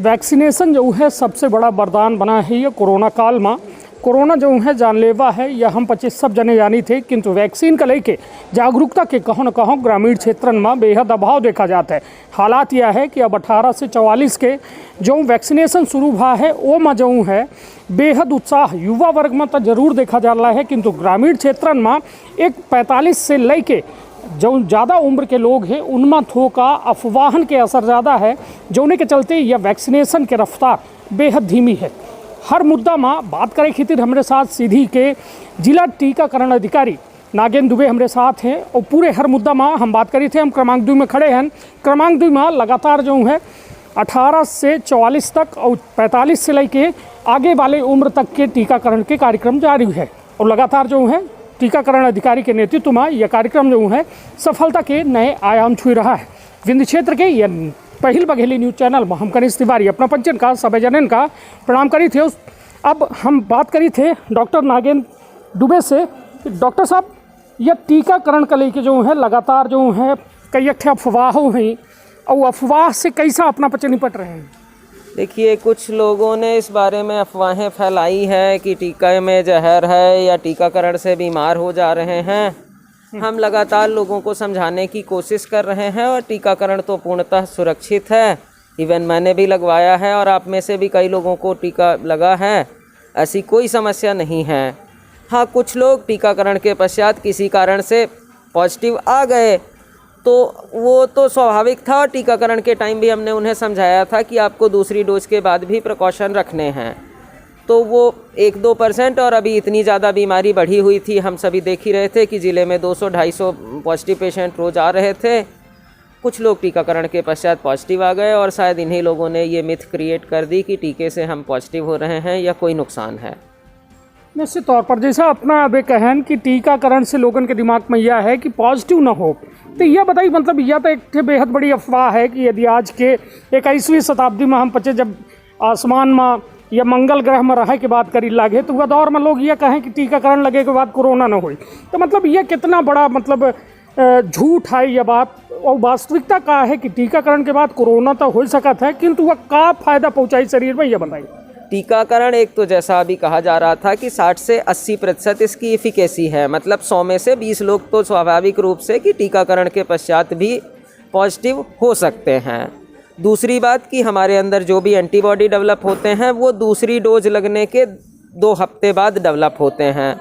Vaccination जो है सबसे बड़ा वरदान बना है ये कोरोना काल में। कोरोना जो है जानलेवा है, यह हम 25 सब जने जानी थे, किंतु वैक्सीन का लेके जागरूकता के कहों न कहों ग्रामीण क्षेत्रन में बेहद अभाव देखा जाता है। हालात यह है कि अब 18 से 44 के जो वैक्सीनेशन शुरू हुआ है वो में जो है बेहद उत्साह युवा वर्ग में तो जरूर देखा जा रहा है, किंतु ग्रामीण क्षेत्रन में एक 45 से लेके जो ज़्यादा उम्र के लोग हैं उनमें थोका अफवाहन के असर ज़्यादा है, जोने के चलते यह वैक्सीनेशन के रफ्तार बेहद धीमी है। हर मुद्दा में बात करें खातिर हमारे साथ सीधी के जिला टीकाकरण अधिकारी नागेंद्र दुबे हमारे साथ हैं और पूरे हर मुद्दा में हम बात करी थे। हम क्रमांक 2 में खड़े हैं। क्रमांक 2 में लगातार जो है 18 से 44 तक और 45 से लेके आगे वाले उम्र तक के टीकाकरण के कार्यक्रम जारी है और लगातार जो है टीकाकरण अधिकारी के नेतृत्व में यह कार्यक्रम जो है सफलता के नए आयाम छू रहा है। विंध्य क्षेत्र के यह पहल बघेली न्यूज़ चैनल में हम कनिष्ठ तिवारी अपना पंचन का सभी जनन का प्रणाम करी थे। अब हम बात करी थे डॉक्टर नागेंद्र दुबे से। डॉक्टर साहब, यह टीकाकरण का लेके जो है लगातार जो है कई अफवाहों हैं और अफवाह से कैसा अपना पच निपट रहे हैं? देखिए, कुछ लोगों ने इस बारे में अफवाहें फैलाई है कि टीका में जहर है या टीकाकरण से बीमार हो जा रहे हैं। हम लगातार लोगों को समझाने की कोशिश कर रहे हैं और टीकाकरण तो पूर्णतः सुरक्षित है। इवन मैंने भी लगवाया है और आप में से भी कई लोगों को टीका लगा है, ऐसी कोई समस्या नहीं है। हाँ, कुछ लोग टीकाकरण के पश्चात किसी कारण से पॉजिटिव आ गए तो वो तो स्वाभाविक था और टीकाकरण के टाइम भी हमने उन्हें समझाया था कि आपको दूसरी डोज के बाद भी प्रिकॉशन रखने हैं। तो वो 1-2% और अभी इतनी ज़्यादा बीमारी बढ़ी हुई थी, हम सभी देख ही रहे थे कि ज़िले में 200-250 पॉजिटिव पेशेंट रोज़ आ रहे थे। कुछ लोग टीकाकरण के पश्चात पॉजिटिव आ गए और शायद इन्हीं लोगों ने ये मिथ क्रिएट कर दी कि टीके से हम पॉजिटिव हो रहे हैं या कोई नुकसान है। निश्चित तौर पर जैसा अपना अब कहन कि टीकाकरण से लोगों के दिमाग में यह है कि पॉजिटिव ना हो, तो यह बताइए, मतलब यह तो एक बेहद बड़ी अफवाह है कि यदि आज के 21वीं शताब्दी में हम पचे जब आसमान में या मंगल ग्रह में रहे की बात करी लागे तो वह दौर में लोग ये कहें कि टीकाकरण लगे के बाद कोरोना ना हो, तो मतलब यह कितना बड़ा मतलब झूठ है यह बात। और वास्तविकता का है कि टीकाकरण के बाद कोरोना तो हो सकता है, किंतु वह का फायदा पहुँचाई शरीर में, यह बताइए। टीकाकरण एक तो जैसा अभी कहा जा रहा था कि 60 से 80% इसकी एफिकेसी है, मतलब 100 में से 20 लोग तो स्वाभाविक रूप से कि टीकाकरण के पश्चात भी पॉजिटिव हो सकते हैं। दूसरी बात कि हमारे अंदर जो भी एंटीबॉडी डेवलप होते हैं वो दूसरी डोज लगने के 2 हफ्ते बाद डेवलप होते हैं।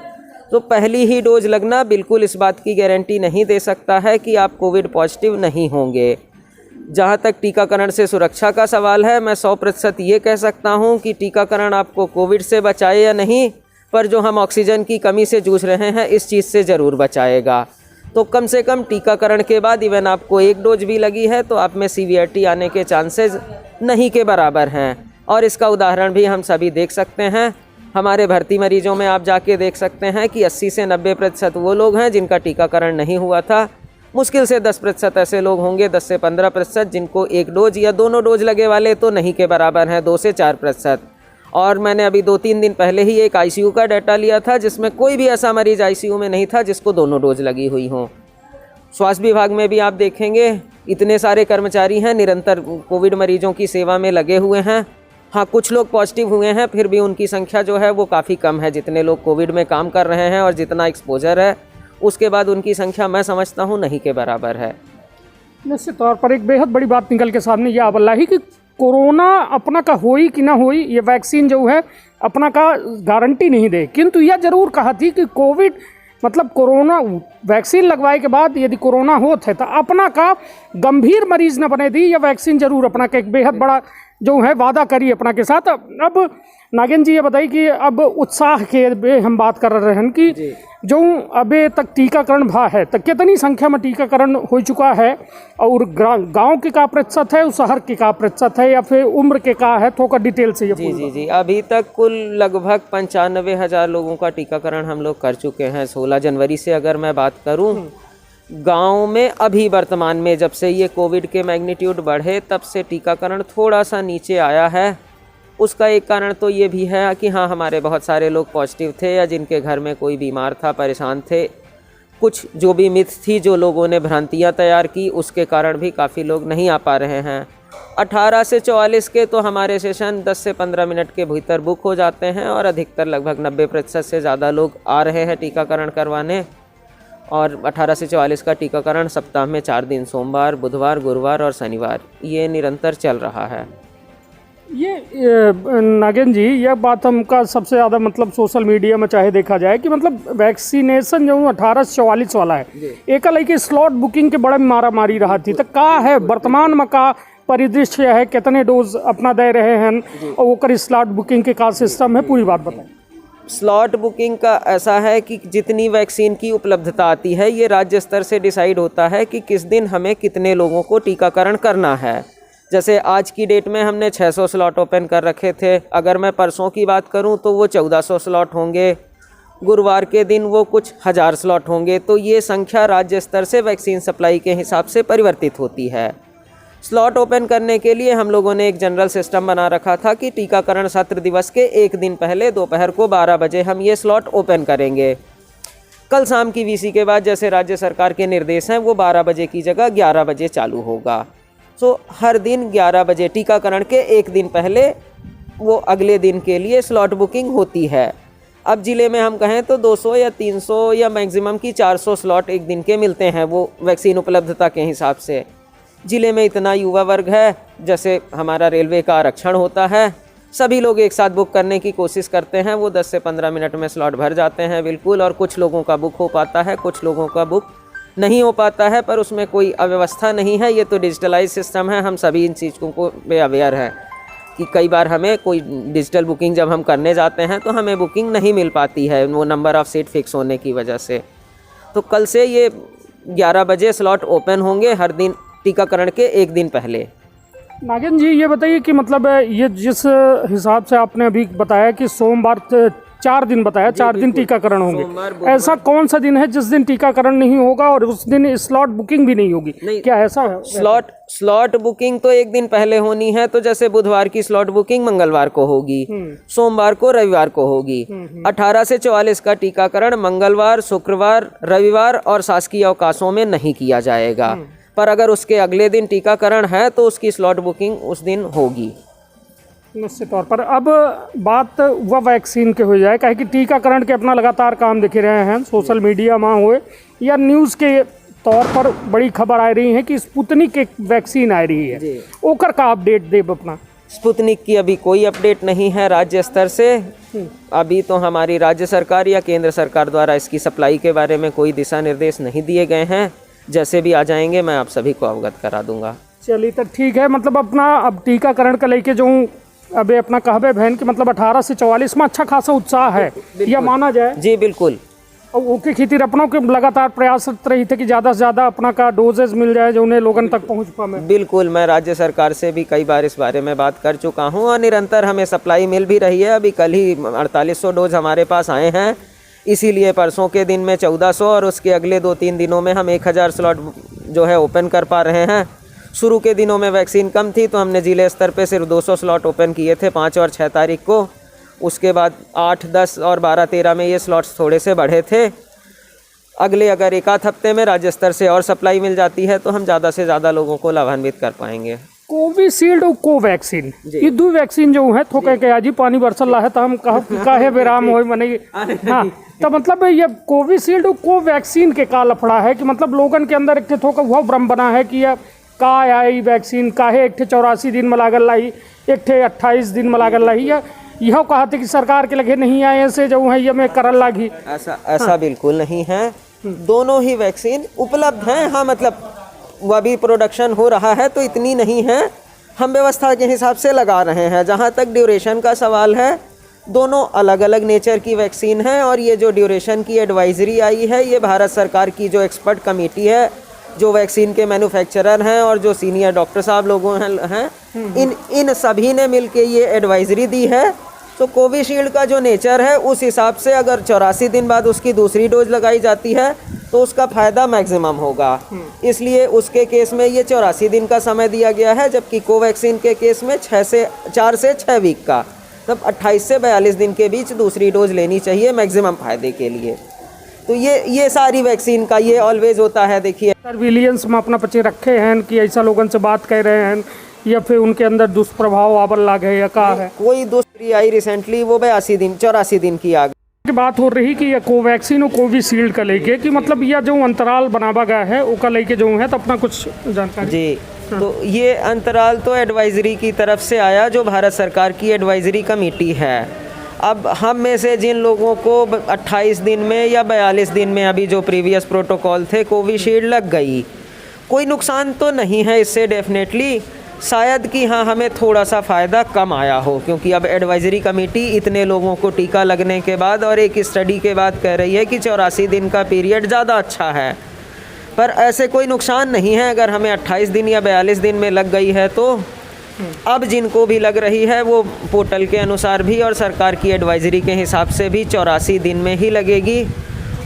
तो पहली ही डोज लगना बिल्कुल इस बात की गारंटी नहीं दे सकता है कि आप कोविड पॉजिटिव नहीं होंगे। जहाँ तक टीकाकरण से सुरक्षा का सवाल है, मैं 100% ये कह सकता हूँ कि टीकाकरण आपको कोविड से बचाए या नहीं, पर जो हम ऑक्सीजन की कमी से जूझ रहे हैं इस चीज़ से ज़रूर बचाएगा। तो कम से कम टीकाकरण के बाद इवन आपको 1 डोज भी लगी है तो आप में सीवियरिटी आने के चांसेस नहीं के बराबर हैं। और इसका उदाहरण भी हम सभी देख सकते हैं। हमारे भर्ती मरीजों में आप जाके देख सकते हैं कि 80 से 90% वो लोग हैं जिनका टीकाकरण नहीं हुआ था। मुश्किल से 10% ऐसे लोग होंगे, 10 से 15%, जिनको 1 डोज या दोनों डोज लगे वाले तो नहीं के बराबर हैं, 2 से 4%। और मैंने अभी 2-3 दिन पहले ही एक आईसीयू का डाटा लिया था जिसमें कोई भी ऐसा मरीज आईसीयू में नहीं था जिसको दोनों डोज लगी हुई हों। स्वास्थ्य विभाग में भी आप देखेंगे इतने सारे कर्मचारी हैं निरंतर कोविड मरीजों की सेवा में लगे हुए हैं। हाँ, कुछ लोग पॉजिटिव हुए हैं, फिर भी उनकी संख्या जो है वो काफ़ी कम है। जितने लोग कोविड में काम कर रहे हैं और जितना एक्सपोजर है उसके बाद उनकी संख्या मैं समझता हूँ नहीं के बराबर है। निश्चित तौर पर एक बेहद बड़ी बात निकल के सामने यह आवला ही कि कोरोना अपना का होई कि ना होई, ये वैक्सीन जो है अपना का गारंटी नहीं दे, किंतु यह जरूर कहा थी कि कोविड मतलब कोरोना वैक्सीन लगवाए के बाद यदि कोरोना होता है तो अपना का गंभीर मरीज न बने दी, यह वैक्सीन जरूर अपना का एक बेहद बड़ा जो है वादा करी अपना के साथ। अब नागेंद्र जी ये बताइए कि अब उत्साह के हम बात कर रहे हैं कि जो अभी तक टीकाकरण भा है तो कितनी संख्या में टीकाकरण हो चुका है और गांव के का प्रतिशत है, शहर के का प्रतिशत है, या फिर उम्र के का है, थोड़ा डिटेल से ये जी अभी तक कुल लगभग 95,000 लोगों का टीकाकरण हम लोग कर चुके हैं। 16 जनवरी से अगर मैं बात करूं, गांव में अभी वर्तमान में जब से ये कोविड के मैग्नीट्यूड बढ़े तब से टीकाकरण थोड़ा सा नीचे आया है। उसका एक कारण तो ये भी है कि हाँ, हमारे बहुत सारे लोग पॉजिटिव थे या जिनके घर में कोई बीमार था, परेशान थे। कुछ जो भी मिथ थी, जो लोगों ने भ्रांतियाँ तैयार की, उसके कारण भी काफ़ी लोग नहीं आ पा रहे हैं। 18 से 44 के तो हमारे सेशन 10 से 15 मिनट के भीतर बुक हो जाते हैं और अधिकतर लगभग 90% से ज़्यादा लोग आ रहे हैं टीकाकरण करवाने। और 18 से 44 का टीकाकरण सप्ताह में 4 दिन, सोमवार, बुधवार, गुरुवार और शनिवार, ये निरंतर चल रहा है। ये नागेंद्र जी, यह बात हमका सबसे ज़्यादा मतलब सोशल मीडिया में चाहे देखा जाए कि मतलब वैक्सीनेशन जो 18 से 44 वाला है, एक अलग स्लॉट बुकिंग के बड़े मारा मारी रहा थी, तो का है वर्तमान में का परिदृश्य है, कितने डोज अपना दे रहे हैं और वो स्लॉट बुकिंग के का सिस्टम है, पूरी बात बताएं। स्लॉट बुकिंग का ऐसा है कि जितनी वैक्सीन की उपलब्धता आती है ये राज्य स्तर से डिसाइड होता है कि किस दिन हमें कितने लोगों को टीकाकरण करना है। जैसे आज की डेट में हमने 600 स्लॉट ओपन कर रखे थे। अगर मैं परसों की बात करूं तो वो 1400 स्लॉट होंगे, गुरुवार के दिन वो कुछ 1000 स्लॉट होंगे। तो ये संख्या राज्य स्तर से वैक्सीन सप्लाई के हिसाब से परिवर्तित होती है। स्लॉट ओपन करने के लिए हम लोगों ने एक जनरल सिस्टम बना रखा था कि टीकाकरण सत्र दिवस के एक दिन पहले दोपहर को 12 बजे हम ये स्लॉट ओपन करेंगे। कल शाम की वीसी के बाद जैसे राज्य सरकार के निर्देश हैं वो 12 बजे की जगह 11 बजे चालू होगा। सो हर दिन 11 बजे टीकाकरण के एक दिन पहले वो अगले दिन के लिए स्लॉट बुकिंग होती है। अब ज़िले में हम कहें तो 200 या 300 या मैक्सिमम की 400 स्लॉट एक दिन के मिलते हैं वो वैक्सीन उपलब्धता के हिसाब से। ज़िले में इतना युवा वर्ग है, जैसे हमारा रेलवे का आरक्षण होता है, सभी लोग एक साथ बुक करने की कोशिश करते हैं। वो 10 से 15 मिनट में स्लॉट भर जाते हैं बिल्कुल। और कुछ लोगों का बुक हो पाता है, कुछ लोगों का बुक नहीं हो पाता है, पर उसमें कोई अव्यवस्था नहीं है। ये तो डिजिटलाइज सिस्टम है, हम सभी इन चीज़ों को पे अवेयर है कि कई बार हमें कोई डिजिटल बुकिंग जब हम करने जाते हैं तो हमें बुकिंग नहीं मिल पाती है, वो नंबर ऑफ़ सीट फिक्स होने की वजह से। तो कल से ये 11 बजे स्लॉट ओपन होंगे हर दिन टीकाकरण के एक दिन पहले। नागेंद्र जी, ये बताइए कि मतलब ये जिस हिसाब से आपने अभी बताया कि सोमवार 4 दिन बताया, 4 दिन टीकाकरण होंगे, ऐसा कौन सा दिन है जिस दिन टीकाकरण नहीं होगा और उस दिन स्लॉट बुकिंग भी नहीं होगी? नहीं, क्या ऐसा है? स्लॉट बुकिंग तो एक दिन पहले होनी है। तो जैसे बुधवार की स्लॉट बुकिंग मंगलवार को होगी, सोमवार को, रविवार को होगी। 18 से 44 का टीकाकरण मंगलवार, शुक्रवार, रविवार और शासकीय अवकाशों में नहीं किया जाएगा। पर अगर उसके अगले दिन टीकाकरण है तो उसकी स्लॉट बुकिंग उस दिन होगी निश्चित तौर पर। अब बात वह वैक्सीन के हो जाए, कहे कि टीकाकरण के अपना लगातार काम दिख रहे हैं सोशल मीडिया में हुए या न्यूज़ के तौर पर बड़ी खबर आ रही है कि स्पुतनिक एक वैक्सीन आ रही है, ओकर का अपडेट देव अपना। स्पुतनिक की अभी कोई अपडेट नहीं है राज्य स्तर से। अभी तो हमारी राज्य सरकार या केंद्र सरकार द्वारा इसकी सप्लाई के बारे में कोई दिशा निर्देश नहीं दिए गए हैं। जैसे भी आ जाएंगे मैं आप सभी को अवगत करा दूंगा। चलिए तो ठीक है। मतलब अपना अब टीकाकरण का लेके जो अबे अपना कहबे बहन कि मतलब 18 से 44 में अच्छा खासा उत्साह है, यह माना जाए? जी बिल्कुल। और ओके खातिर अपनों के लगातार प्रयासरत रही थे कि ज़्यादा से ज़्यादा अपना का डोजेज मिल जाए जो उन्हें लोगन तक पहुँच पाए। बिल्कुल, मैं राज्य सरकार से भी कई बार इस बारे में बात कर चुका हूँ और निरंतर हमें सप्लाई मिल भी रही है। अभी कल ही 4800 डोज हमारे पास आए हैं, इसीलिए परसों के दिन में 1400 और उसके अगले 2-3 दिनों में हम 1000 स्लॉट जो है ओपन कर पा रहे हैं। शुरू के दिनों में वैक्सीन कम थी तो हमने जिले स्तर पे सिर्फ 200 स्लॉट ओपन किए थे 5 और 6 तारीख को। उसके बाद 8, 10 और 12, 13 में ये स्लॉट्स थोड़े से बढ़े थे। अगले अगर एक आध हफ्ते में राज्य स्तर से और सप्लाई मिल जाती है तो हम ज़्यादा से ज़्यादा लोगों को लाभान्वित कर पाएंगे। कोविशील्ड और कोवैक्सीन, ये दो वैक्सीन जो है थोके के आज ही पानी बरसल रहा है तो हम काहे विराम हो मने। हाँ, तो मतलब ये कोविशील्ड और कोवैक्सीन के का लफड़ा है कि मतलब लोगन के अंदर एक थोका वह भ्रम बना है कि यह का आई वैक्सीन काहे एक 84 दिन में लागल रही, एक 28 दिन में लागल रही, यह कहते कि सरकार के लगे नहीं आए से जो है ये में करल लागी। ऐसा बिल्कुल नहीं है। दोनों ही वैक्सीन उपलब्ध हैं। हाँ, मतलब वह भी प्रोडक्शन हो रहा है तो इतनी नहीं है, हम व्यवस्था के हिसाब से लगा रहे हैं। जहाँ तक ड्यूरेशन का सवाल है, दोनों अलग अलग नेचर की वैक्सीन है और ये जो ड्यूरेशन की एडवाइजरी आई है ये भारत सरकार की जो एक्सपर्ट कमेटी है, जो वैक्सीन के मैन्युफैक्चरर हैं और जो सीनियर डॉक्टर साहब लोगों हैं, इन सभी ने मिलके ये एडवाइजरी दी है। तो कोविशील्ड का जो नेचर है उस हिसाब से अगर 84 दिन बाद उसकी दूसरी डोज लगाई जाती है तो उसका फ़ायदा मैक्सिमम होगा। इसलिए उसके केस में ये 84 दिन का समय दिया गया है, जबकि कोवैक्सीन के केस में 4 से 6 वीक का, तब 28 से 42 दिन के बीच दूसरी डोज लेनी चाहिए मैक्सिमम फ़ायदे के लिए। तो ये सारी वैक्सीन का ये ऑलवेज होता है। देखिए सर्विलियंस में अपना बच्चे रखे हैं कि ऐसा लोगों से बात कर रहे हैं या फिर उनके अंदर दुष्प्रभाव आवल लागे या का है कोई दूसरी आई रिसेंटली, वो 84 दिन की आ गई। की बात हो रही कि यह कोवैक्सीन और कोविशील्ड का लेके कि मतलब यह जो अंतराल बनावा गया है उसका लेके जो है तो अपना कुछ जानकारी जी, तो ये अंतराल तो एडवाइजरी की तरफ से आया, जो भारत सरकार की एडवाइजरी कमेटी है। अब हम में से जिन लोगों को 28 दिन में या 42 दिन में अभी जो प्रीवियस प्रोटोकॉल थे कोविशील्ड लग गई, कोई नुकसान तो नहीं है इससे डेफिनेटली, शायद कि हाँ हमें थोड़ा सा फ़ायदा कम आया हो, क्योंकि अब एडवाइजरी कमेटी इतने लोगों को टीका लगने के बाद और एक स्टडी के बाद कह रही है कि 84 दिन का पीरियड ज़्यादा अच्छा है। पर ऐसे कोई नुकसान नहीं है, अगर हमें 28 दिन या 42 दिन में लग गई है तो अब जिनको भी लग रही है वो पोर्टल के अनुसार भी और सरकार की एडवाइजरी के हिसाब से भी 84 दिन में ही लगेगी,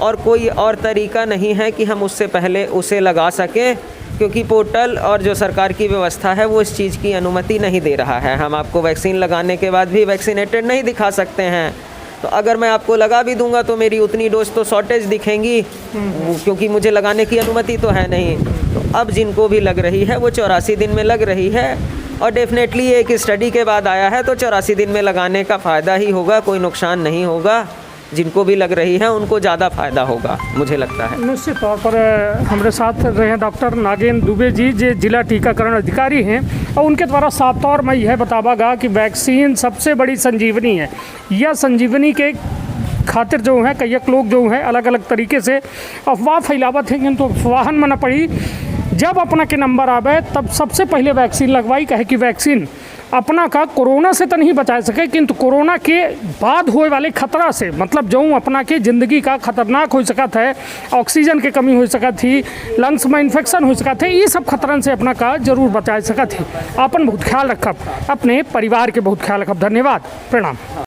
और कोई और तरीका नहीं है कि हम उससे पहले उसे लगा सकें, क्योंकि पोर्टल और जो सरकार की व्यवस्था है वो इस चीज़ की अनुमति नहीं दे रहा है। हम आपको वैक्सीन लगाने के बाद भी वैक्सीनेटेड नहीं दिखा सकते हैं, तो अगर मैं आपको लगा भी दूंगा तो मेरी उतनी डोज तो शॉर्टेज दिखेंगी, क्योंकि मुझे लगाने की अनुमति तो है नहीं। तो अब जिनको भी लग रही है वो 84 दिन में लग रही है, और डेफिनेटली एक स्टडी के बाद आया है तो 84 दिन में लगाने का फ़ायदा ही होगा, कोई नुकसान नहीं होगा। जिनको भी लग रही है उनको ज़्यादा फायदा होगा, मुझे लगता है। निश्चित तौर पर हमारे साथ रहे डॉक्टर नागेंद्र दुबे जी, जो जिला टीकाकरण अधिकारी हैं, और उनके द्वारा साफ तौर में यह बतावागा कि वैक्सीन सबसे बड़ी संजीवनी है। यह संजीवनी के खातिर जो है कई लोग जो है अलग अलग तरीके से अफवाह फैलावत हैं, किंतु अफवाहन में न पड़ी। जब अपना के नंबर आवे तब सबसे पहले वैक्सीन लगवाई, कहे कि वैक्सीन अपना का कोरोना से तो नहीं बचा सके, किंतु कोरोना के बाद होए वाले खतरा से, मतलब जो अपना के ज़िंदगी का खतरनाक हो सकत है, ऑक्सीजन के कमी हो सकत थी, लंग्स में इन्फेक्शन हो सकत है, ये सब खतरन से अपना का जरूर बचा सकत है। अपन बहुत ख्याल रखब, अपने परिवार के बहुत ख्याल रखब। धन्यवाद, प्रणाम।